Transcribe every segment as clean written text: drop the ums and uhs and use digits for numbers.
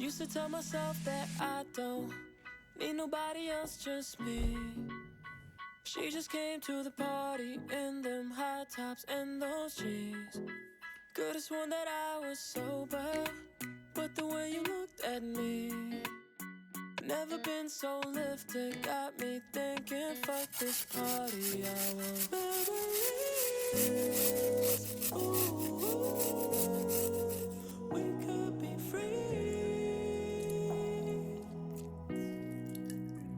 Used to tell myself that I don't need nobody else, just me. She just came to the party in them high tops and those jeans. Could've sworn that I was sober, but the way you looked at me, never been so lifted, got me thinking, fuck this party, I want memories. Ooh, we could be free.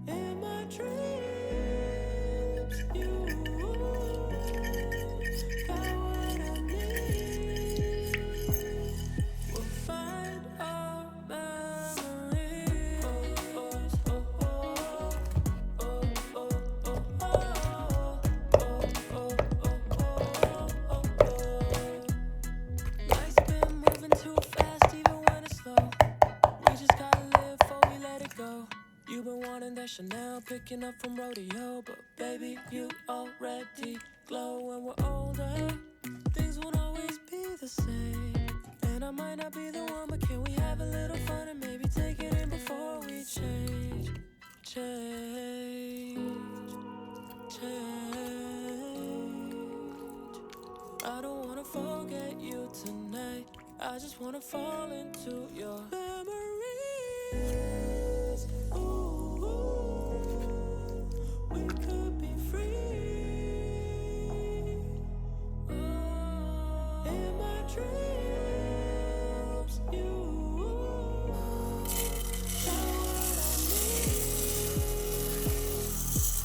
In my dreams, you got what I need. We'll find our memories. Oh, oh, oh, oh, oh, oh, oh, oh, oh, oh. Life's been moving too fast, even when it's slow. We just gotta live before we let it go. You've been wanting that Chanel, picking up from rodeo, but baby, you already glow. When we're older, things won't always be the same, and I might not be the one, but can we have a little fun and maybe take it in before we change, change, change. I don't wanna forget you tonight, I just wanna fall into your memories. Ooh, we could be free. In my dreams, you got what I need.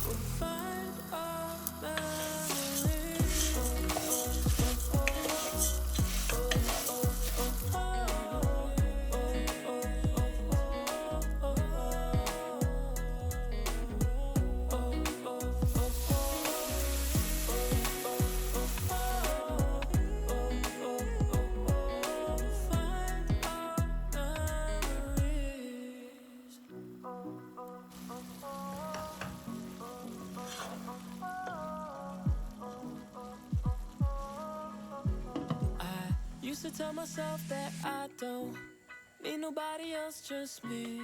We'll find our memories. Used to tell myself that I don't need nobody else, just me.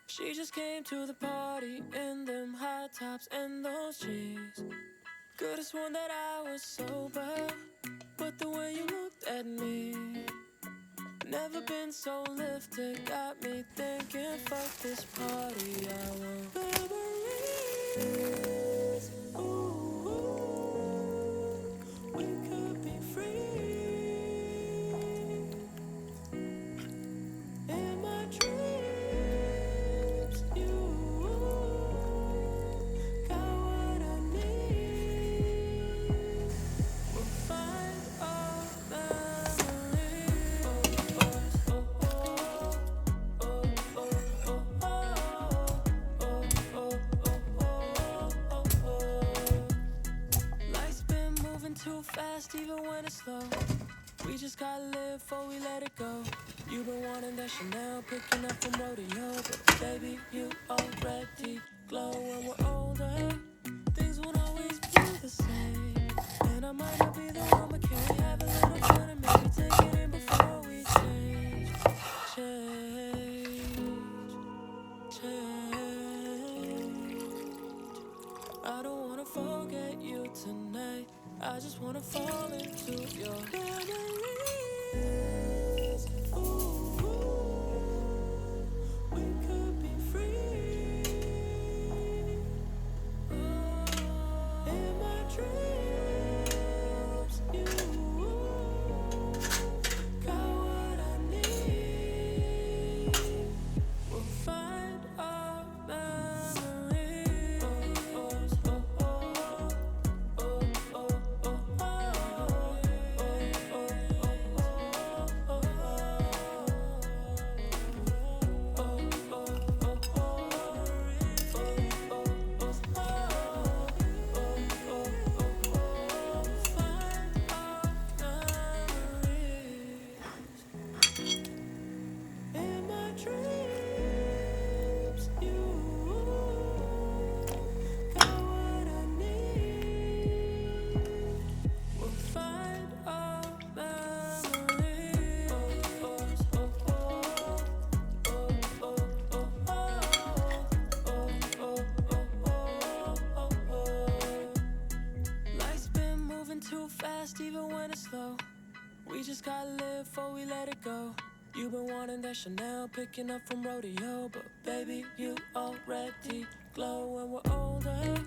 She just came to the party in them high tops and those jeans. Could've sworn that I was sober, but the way you looked at me, never been so lifted, got me thinking, fuck this party, I want memories. Ooh, we could be free. In my dreams, you got what I need. We'll find our memories. Oh, oh, oh, oh, oh, oh, oh, oh, oh, oh. Life's been moving too fast, even when it's slow. We just gotta live before we let it go. You've been wanting that Chanel, picking up from rodeo, but baby, you already glow. When we're older, things won't always be the same, and I might not be the one, but can we have a little fun and maybe take it in before we change, change, change. I don't wanna forget you tonight, I just wanna fall into your memories. Ooh, we could be free. In my dreams, you got what I need. We'll find our memories. it go. You've been wanting that Chanel, picking up from rodeo, but baby, you already glow. When we're older,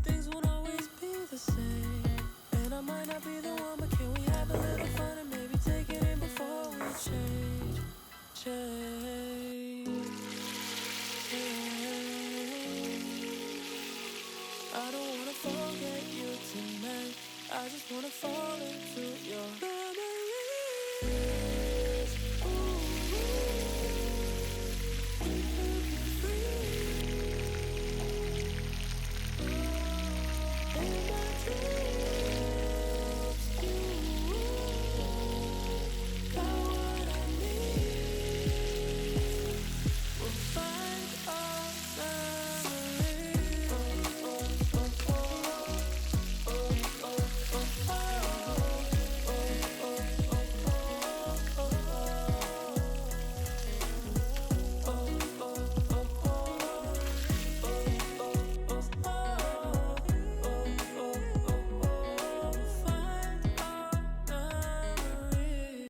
things won't always be the same. And I might not be the one, but can we have a little fun and maybe take it in before we change, change, change. I don't wanna forget you tonight. I just wanna fall into your